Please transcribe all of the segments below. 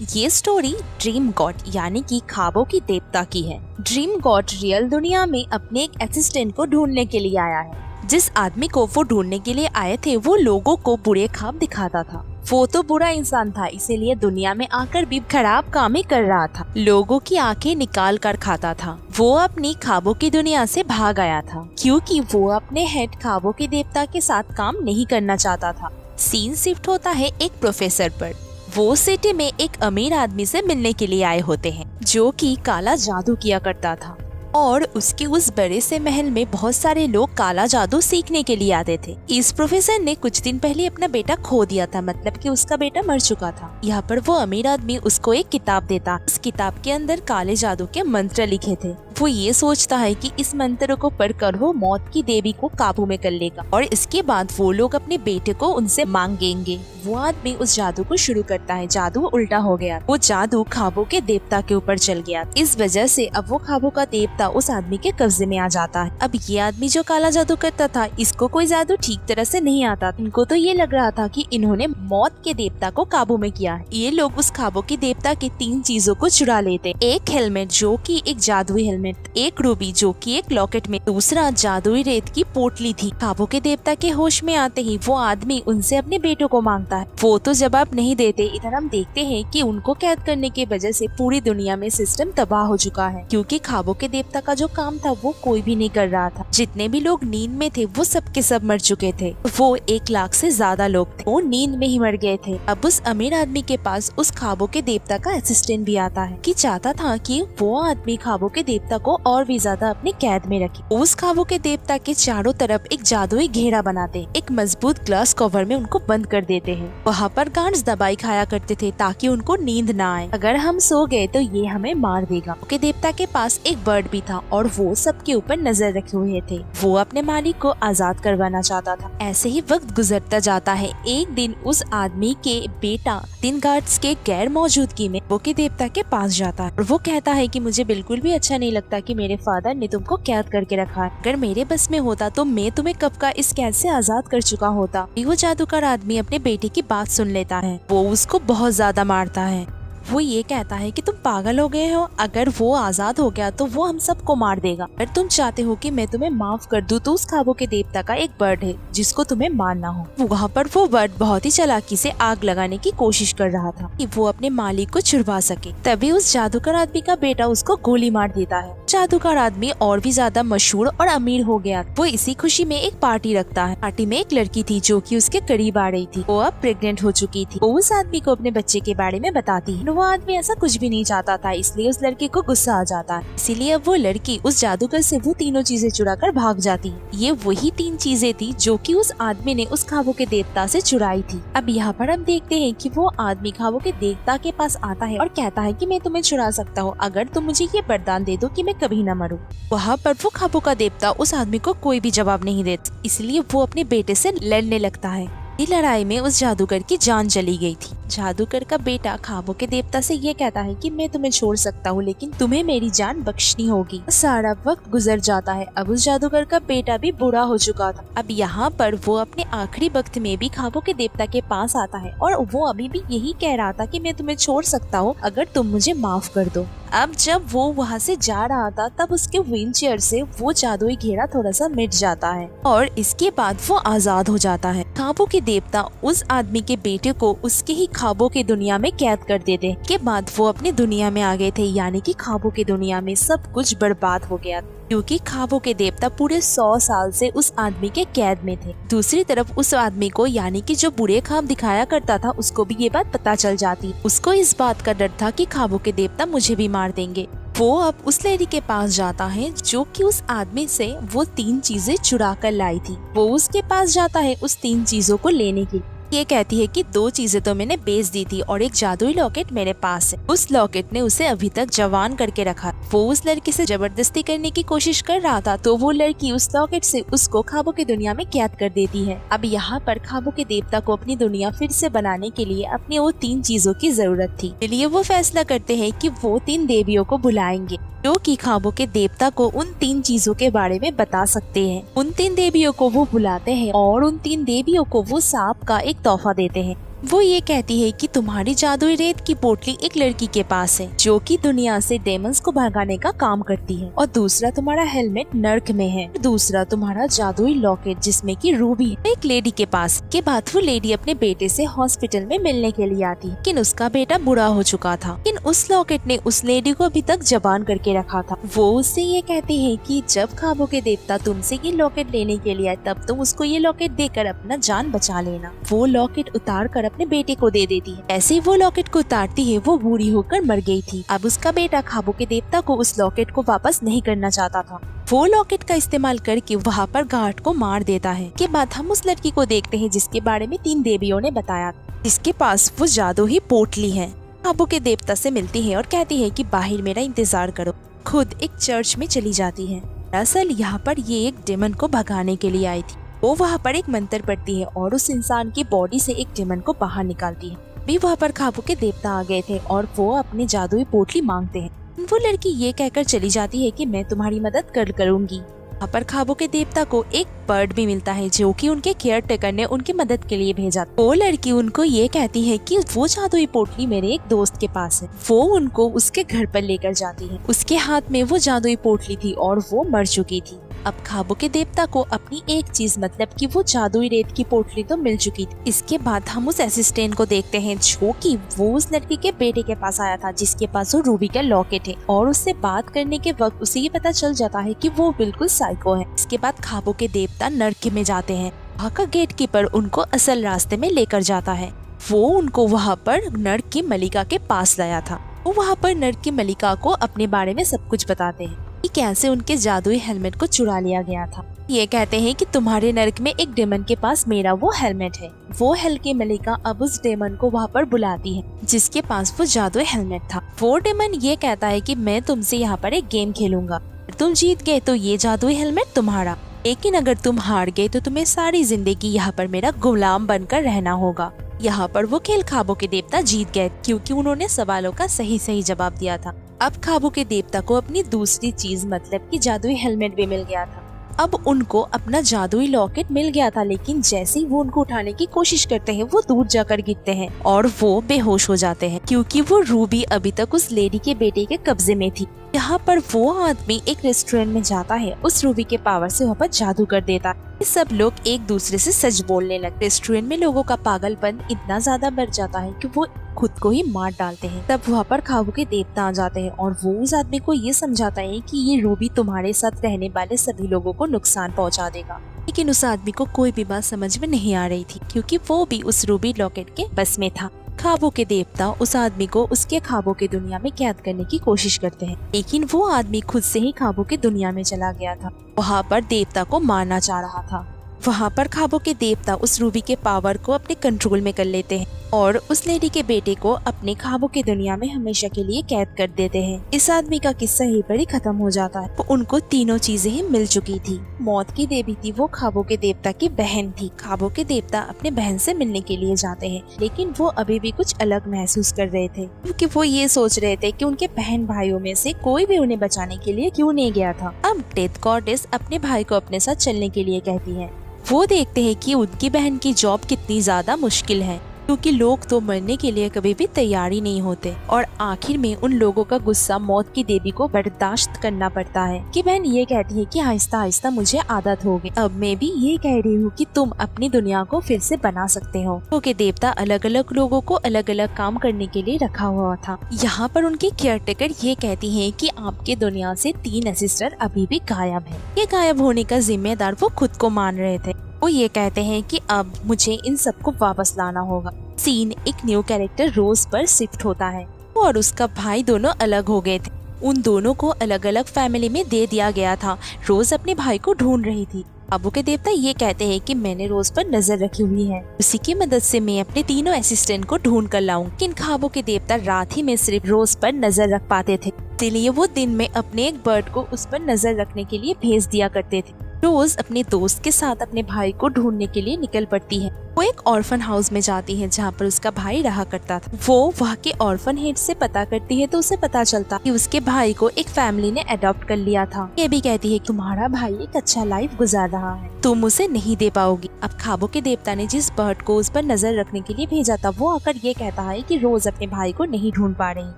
ये story dream God यानी कि ख्वाबों की देवता की है। ड्रीम गॉड रियल दुनिया में अपने एक असिस्टेंट को ढूंढने के लिए आया है। जिस आदमी को वो ढूंढने के लिए आए थे वो लोगों को बुरे ख्वाब दिखाता था। वो तो बुरा इंसान था, इसीलिए दुनिया में आकर भी खराब काम ही कर रहा था। लोगों की आंखें निकाल कर खाता था। वो अपनी ख्वाबों की दुनिया से भाग आया था क्योंकि वो अपने हेड ख्वाबों के देवता के साथ काम नहीं करना चाहता था। सीन शिफ्ट होता है एक प्रोफेसर पर। वो सिटी में एक अमीर आदमी से मिलने के लिए आए होते हैं जो कि काला जादू किया करता था और उसके उस बड़े से महल में बहुत सारे लोग काला जादू सीखने के लिए आते थे। इस प्रोफेसर ने कुछ दिन पहले अपना बेटा खो दिया था, मतलब कि उसका बेटा मर चुका था। यहाँ पर वो अमीर आदमी उसको एक किताब देता। इस किताब के अंदर काले जादू के मंत्र लिखे थे। वो ये सोचता है कि इस मंत्र को पढ़कर वो मौत की देवी को काबू में कर लेगा और इसके बाद वो लोग अपने बेटे को उनसे मांगेंगे। वो आदमी उस जादू को शुरू करता है। जादू उल्टा हो गया। वो जादू ख्वाबों के देवता के ऊपर चल गया। इस वजह से अब वो ख्वाबों का देवता उस आदमी के कब्जे में आ जाता है। अब ये आदमी जो काला जादू करता था, इसको कोई जादू ठीक तरह से नहीं आता। इनको तो ये लग रहा था कि इन्होंने मौत के देवता को काबू में किया है। ये लोग उस ख्वाबों के देवता की 3 चीजों को चुरा लेते। एक हेलमेट जो कि एक जादुई हेलमेट, एक रूबी जो कि एक लॉकेट में, दूसरा जादुई रेत की पोटली थी। ख्वाबों के देवता के होश में आते ही वो आदमी उनसे अपने बेटों को मांगता है। वो तो जवाब नहीं देते। इधर हम देखते हैं कि उनको कैद करने की वजह से पूरी दुनिया में सिस्टम तबाह हो चुका है क्योंकि ख्वाबों के देवता का जो काम था वो कोई भी नहीं कर रहा था। जितने भी लोग नींद में थे वो सब के सब मर चुके थे। वो 1 लाख से ज्यादा लोग थे, वो नींद में ही मर गए थे। अब उस अमीर आदमी के पास उस ख्वाबों के देवता का असिस्टेंट भी आता है कि चाहता था कि वो आदमी ख्वाबों के देवता को और भी ज्यादा अपनी कैद में रखे। उस ख्वाबों के देवता के चारों तरफ एक जादुई घेरा बनाते, एक मजबूत ग्लास कवर में उनको बंद कर देते हैं। वहाँ पर गार्ड्स दवाई खाया करते थे ताकि उनको नींद ना आए। अगर हम सो गए तो ये हमें मार देगा। के देवता के पास एक बर्ड भी था और वो सबके ऊपर नजर रखे हुए थे। वो अपने मालिक को आजाद करवाना चाहता था। ऐसे ही वक्त गुजरता जाता है। एक दिन उस आदमी के बेटा 3 गार्ड्स के गैर मौजूदगी में वो के देवता के पास जाता है और वो कहता है कि मुझे बिल्कुल भी अच्छा नहीं लगता कि मेरे फादर ने तुमको कैद करके रखा है। अगर मेरे बस में होता तो मैं तुम्हें कब का इस कैद से आजाद कर चुका होता। वो जादूगर आदमी अपने बेटे की बात सुन लेता है। वो उसको बहुत ज्यादा मारता है। वो ये कहता है कि तुम पागल हो गए हो। अगर वो आजाद हो गया तो वो हम सबको मार देगा। अगर तुम चाहते हो कि मैं तुम्हें माफ कर दूं तो उस ख्वाबों के देवता का एक बर्ड है जिसको तुम्हें मारना हो। वहाँ पर वो बर्ड बहुत ही चालाकी से आग लगाने की कोशिश कर रहा था कि वो अपने मालिक को छुड़वा सके। तभी उस जादूगर आदमी का बेटा उसको गोली मार देता है। जादूगर आदमी और भी ज्यादा मशहूर और अमीर हो गया। वो इसी खुशी में एक पार्टी रखता है। पार्टी में एक लड़की थी जो कि उसके करीब आ रही थी। वो अब प्रेग्नेंट हो चुकी थी। वो उस आदमी को अपने बच्चे के बारे में बताती है। वो आदमी ऐसा कुछ भी नहीं चाहता था, इसलिए उस लड़की को गुस्सा आ जाता है। इसीलिए अब वो लड़की उस जादूगर से वो तीनों चीजें चुरा कर भाग जाती है। ये वही 3 चीजें थी जो कि उस आदमी ने उस ख्वाबों के देवता से चुराई थी। अब यहाँ पर हम देखते हैं कि वो आदमी ख्वाबों के देवता के पास आता है और कहता है कि मैं तुम्हें चुरा सकता हूँ अगर तुम मुझे ये वरदान दे दो कि मैं कभी न मरूं। वहाँ पर वो ख्वाबों का देवता उस आदमी को कोई भी जवाब नहीं देता, इसलिए वो अपने बेटे से लड़ने लगता है। इस लड़ाई में उस जादूगर की जान चली गई थी। जादूगर का बेटा ख्वाबों के देवता से ये कहता है कि मैं तुम्हें छोड़ सकता हूँ लेकिन तुम्हें मेरी जान बख्शनी होगी। सारा वक्त गुजर जाता है। अब उस जादूगर का बेटा भी बूढ़ा हो चुका था। अब यहाँ पर वो अपने आखिरी वक्त में भी ख्वाबों के देवता के पास आता है और वो अभी भी यही कह रहा था कि मैं तुम्हें छोड़ सकता हूँ अगर तुम मुझे माफ कर दो। अब जब वो वहाँ से जा रहा था तब उसके व्हील चेयर से वो जादुई घेरा थोड़ा सा मिट जाता है और इसके बाद वो आजाद हो जाता है। ख्वाबों के देवता उस आदमी के बेटे को उसके ही ख्वाबों की दुनिया में कैद कर देते। के बाद वो अपनी दुनिया में आ गए थे, यानी कि ख्वाबों की दुनिया में सब कुछ बर्बाद हो गया क्योंकि ख्वाबों के देवता पूरे 100 साल से उस आदमी के कैद में थे। दूसरी तरफ उस आदमी को, यानी कि जो बुरे ख्वाब दिखाया करता था, उसको भी ये बात पता चल जाती। उसको इस बात का डर था कि ख्वाबों के देवता मुझे भी मार देंगे। वो अब उस लेडी के पास जाता है जो कि उस आदमी से वो 3 चीजें चुरा कर लाई थी। वो उसके पास जाता है उस 3 चीजों को लेने के लिए। ये कहती है कि 2 चीजें तो मैंने बेच दी थी और एक जादुई लॉकेट मेरे पास है। उस लॉकेट ने उसे अभी तक जवान करके रखा। वो उस लड़की से जबरदस्ती करने की कोशिश कर रहा था तो वो लड़की उस लॉकेट से उसको ख्वाबों की दुनिया में कैद कर देती है। अब यहाँ पर ख्वाबों के देवता को अपनी दुनिया फिर से बनाने के लिए अपनी वो 3 चीजों की जरूरत थी। इसलिए वो फैसला करते हैं कि वो 3 देवियों को बुलाएंगे जो कि ख्वाबों के देवता को उन 3 चीजों के बारे में बता सकते हैं। उन 3 देवियों को वो बुलाते हैं और उन 3 देवियों को वो सांप का एक तोहफा देते हैं। वो ये कहती है कि तुम्हारी जादुई रेत की पोटली एक लड़की के पास है जो कि दुनिया से डेमंस को भगाने का काम करती है, और दूसरा तुम्हारा हेलमेट नर्क में है, दूसरा तुम्हारा जादुई लॉकेट जिसमें कि रूबी है एक लेडी के पास। के बाद वो लेडी अपने बेटे से हॉस्पिटल में मिलने के लिए आती है, लेकिन उसका बेटा बुरा हो चुका था, लेकिन उस लॉकेट ने उस लेडी को अभी तक जबान करके रखा था। वो उससे ये कहती है कि जब ख्वाबों के देवता तुमसे ये लॉकेट लेने के लिए आए तब तुम उसको ये लॉकेट देकर अपना जान बचा लेना। वो लॉकेट उतार कर अपने बेटे को दे देती है। ऐसे ही वो लॉकेट को उतारती है वो बूढ़ी होकर मर गई थी। अब उसका बेटा ख्वाबों के देवता को उस लॉकेट को वापस नहीं करना चाहता था। वो लॉकेट का इस्तेमाल करके वहाँ पर गार्ड को मार देता है। के बाद हम उस लड़की को देखते हैं जिसके बारे में 3 देवियों ने बताया, जिसके पास वो जादू ही पोटली है। ख्वाबों के देवता से मिलती है और कहती है कि बाहर मेरा इंतजार करो। खुद एक चर्च में चली जाती है। दरअसल यहाँ पर ये एक डेमन को भगाने के लिए आई थी। वो वहाँ पर एक मंत्र पढ़ती है और उस इंसान की बॉडी से एक डेमन को बाहर निकालती है। भी वहाँ पर ख्वाबों के देवता आ गए थे और वो अपनी जादुई पोटली मांगते हैं। वो लड़की ये कहकर चली जाती है कि मैं तुम्हारी मदद करूंगी। वहाँ पर ख्वाबों के देवता को एक बर्ड भी मिलता है जो कि उनके केयर टेकर ने उनकी मदद के लिए भेजा। वो लड़की उनको ये कहती है कि वो जादुई पोटली मेरे एक दोस्त के पास है। वो उनको उसके घर पर लेकर जाती है। उसके हाथ में वो जादुई पोटली थी और वो मर चुकी थी। अब ख्वाबों के देवता को अपनी एक चीज मतलब कि वो जादुई रेत की पोटली तो मिल चुकी थी। इसके बाद हम उस असिस्टेंट को देखते हैं जो कि वो उस लड़की के बेटे के पास आया था जिसके पास वो रूबी का लॉकेट है, और उससे बात करने के वक्त उसे ये पता चल जाता है कि वो बिल्कुल साइको है। इसके बाद ख्वाबों के देवता नर्क में जाते हैं। वहाँ का गेट कीपर उनको असल रास्ते में लेकर जाता है। वो उनको वहाँ पर नर्क की मलिका के पास लाया था। वो वहाँ पर नर्क की मलिका को अपने बारे में सब कुछ बताते हैं कि कैसे उनके जादुई हेलमेट को चुरा लिया गया था। ये कहते हैं कि तुम्हारे नर्क में एक डेमन के पास मेरा वो हेलमेट है। वो हेल की मलिका अब उस डेमन को वहाँ पर बुलाती है जिसके पास वो जादुई हेलमेट था। वो डेमन ये कहता है कि मैं तुमसे यहाँ पर एक गेम खेलूंगा, तुम जीत गए तो ये जादुई हेलमेट तुम्हारा, लेकिन अगर तुम हार गए तो तुम्हें सारी जिंदगी यहाँ पर मेरा गुलाम बनकर रहना होगा। यहाँ पर वो खेल ख्वाबों के देवता जीत गए क्योंकि उन्होंने सवालों का सही सही जवाब दिया था। अब ख्वाबों के देवता को अपनी दूसरी चीज मतलब कि जादुई हेलमेट भी मिल गया था। अब उनको अपना जादुई लॉकेट मिल गया था, लेकिन जैसे ही वो उनको उठाने की कोशिश करते हैं वो दूर जाकर गिरते हैं और वो बेहोश हो जाते हैं क्योंकि वो रूबी अभी तक उस लेडी के बेटे के कब्जे में थी। यहाँ पर वो आदमी एक रेस्टोरेंट में जाता है, उस रूबी के पावर से वहाँ पर जादू कर देता है। सब लोग एक दूसरे से सच बोलने लगते। रेस्टोरेंट में लोगों का पागलपन इतना ज्यादा बढ़ जाता है कि वो खुद को ही मार डालते हैं। तब वहाँ पर ख्वाबों के देवता आ जाते हैं और वो उस आदमी को ये समझाता है कि ये रूबी तुम्हारे साथ रहने वाले सभी लोगों को नुकसान पहुँचा देगा। लेकिन उस आदमी को कोई भी बात समझ में नहीं आ रही थी क्योंकि वो भी उस रूबी लॉकेट के बस में था। ख्वाबों के देवता उस आदमी को उसके ख्वाबों की दुनिया में कैद करने की कोशिश करते हैं, लेकिन वो आदमी खुद से ही ख्वाबों की दुनिया में चला गया था। वहाँ पर देवता को मारना चाह रहा था। वहाँ पर ख्वाबों के देवता उस रूबी के पावर को अपने कंट्रोल में कर लेते हैं और उस लेडी के बेटे को अपने ख्वाबों की दुनिया में हमेशा के लिए कैद कर देते हैं। इस आदमी का किस्सा ही पर ही खत्म हो जाता है। उनको तीनों चीजें ही मिल चुकी थी। मौत की देवी थी वो ख्वाबों के देवता की बहन थी। ख्वाबों के देवता अपने बहन से मिलने के लिए जाते हैं, लेकिन वो अभी भी कुछ अलग महसूस कर रहे थे क्योंकि वो ये सोच रहे थे कि उनके बहन भाइयों में से कोई भी उन्हें बचाने के लिए क्यों नहीं गया था। अब डेथ गॉडेस अपने भाई को अपने साथ चलने के लिए कहती है। वो देखते हैं कि उनकी बहन की जॉब कितनी ज्यादा मुश्किल है क्योंकि लोग तो मरने के लिए कभी भी तैयार ही नहीं होते, और आखिर में उन लोगों का गुस्सा मौत की देवी को बर्दाश्त करना पड़ता है। कि बहन ये कहती है कि आहिस्ता आहिस्ता मुझे आदत हो गई, अब मैं भी ये कह रही हूँ कि तुम अपनी दुनिया को फिर से बना सकते हो। क्योंकि देवता अलग अलग लोगों को अलग अलग काम करने के लिए रखा हुआ था। यहाँ पर उनकी केयरटेकर ये कहती है कि आपके दुनिया से 3 असिस्टर अभी भी गायब है। ये गायब होने का जिम्मेदार वो खुद को मान रहे थे। वो ये कहते हैं कि अब मुझे इन सबको वापस लाना होगा। सीन एक न्यू कैरेक्टर रोज पर शिफ्ट होता है। वो और उसका भाई दोनों अलग हो गए थे। उन दोनों को अलग अलग फैमिली में दे दिया गया था। रोज अपने भाई को ढूंढ रही थी। ख्वाबों के देवता ये कहते हैं कि मैंने रोज पर नजर रखी हुई है, उसी की मदद से मैं अपने तीनों असिस्टेंट को ढूंढ कर लाऊं। लेकिन ख्वाबों के देवता रात ही में सिर्फ रोज पर नजर रख पाते थे, इसलिए वो दिन में अपने एक बर्ड को उस पर नजर रखने के लिए भेज दिया करते थे। रोज अपने दोस्त के साथ अपने भाई को ढूंढने के लिए निकल पड़ती है। वो एक ऑर्फन हाउस में जाती है जहाँ पर उसका भाई रहा करता था। वो वहाँ के ऑर्फन हेड से पता करती है तो उसे पता चलता कि उसके भाई को एक फैमिली ने अडॉप्ट कर लिया था। ये भी कहती है तुम्हारा भाई एक अच्छा लाइफ गुजार रहा है, तुम उसे नहीं दे पाओगी। अब ख्वाबों के देवता ने जिस बर्ड को उस पर नजर रखने के लिए भेजा था वो आकर ये कहता है कि रोज अपने भाई को नहीं ढूंढ पा रही।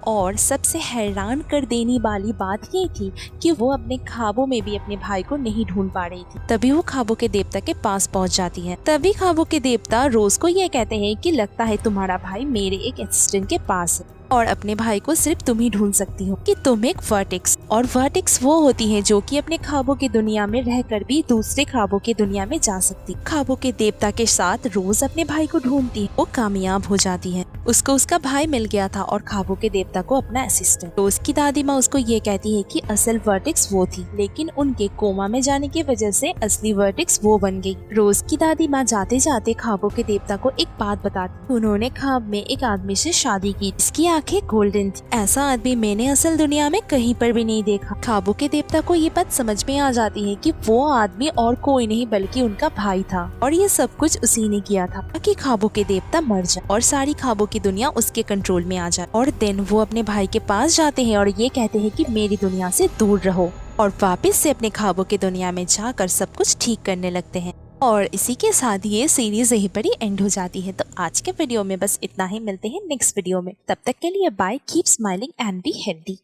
और सबसे हैरान कर देने वाली बात ये थी कि वो अपने ख्वाबों में भी अपने भाई को नहीं ढूंढ पा रही थी। तभी वो ख्वाबों के देवता के पास पहुंच जाती है। तभी ख्वाबों के देवता रोज को ये कहते हैं कि लगता है तुम्हारा भाई मेरे एक असिस्टेंट के पास है और अपने भाई को सिर्फ तुम ही ढूंढ सकती हो, कि तुम एक वर्टेक्स। और वर्टेक्स वो होती है जो कि अपने ख्वाबों की दुनिया में रहकर भी दूसरे ख्वाबों की दुनिया में जा सकती। ख्वाबों के देवता के साथ रोज अपने भाई को ढूंढती है, वो कामयाब हो जाती है। उसको उसका भाई मिल गया था और ख्वाबों के देवता को अपना असिस्टेंट। रोज की दादी माँ उसको ये कहती है कि असल वर्टेक्स वो थी, लेकिन उनके कोमा में जाने की वजह से असली वर्टेक्स वो बन गई। रोज की दादी माँ जाते जाते ख्वाबों के देवता को एक बात बताती। उन्होंने ख्वाब में एक आदमी से शादी की, इसकी आंखें गोल्डन थी। ऐसा आदमी मैंने असल दुनिया में कहीं पर भी नहीं देखा। ख्वाबों के देवता को ये बात समझ में आ जाती है कि वो आदमी और कोई नहीं बल्कि उनका भाई था और ये सब कुछ उसी ने किया था ताकि ख्वाबों के देवता मर जाए और सारी ख्वाबों की दुनिया उसके कंट्रोल में आ जाए। और देन वो अपने भाई के पास जाते हैं और ये कहते हैं कि मेरी दुनिया से दूर रहो, और वापस से अपने ख्वाबों की दुनिया में जाकर सब कुछ ठीक करने लगते हैं। और इसी के साथ ये सीरीज यहीं पर ही एंड हो जाती है। तो आज के वीडियो में बस इतना ही, मिलते हैं नेक्स्ट वीडियो में। तब तक के लिए bye, keep smiling and be healthy.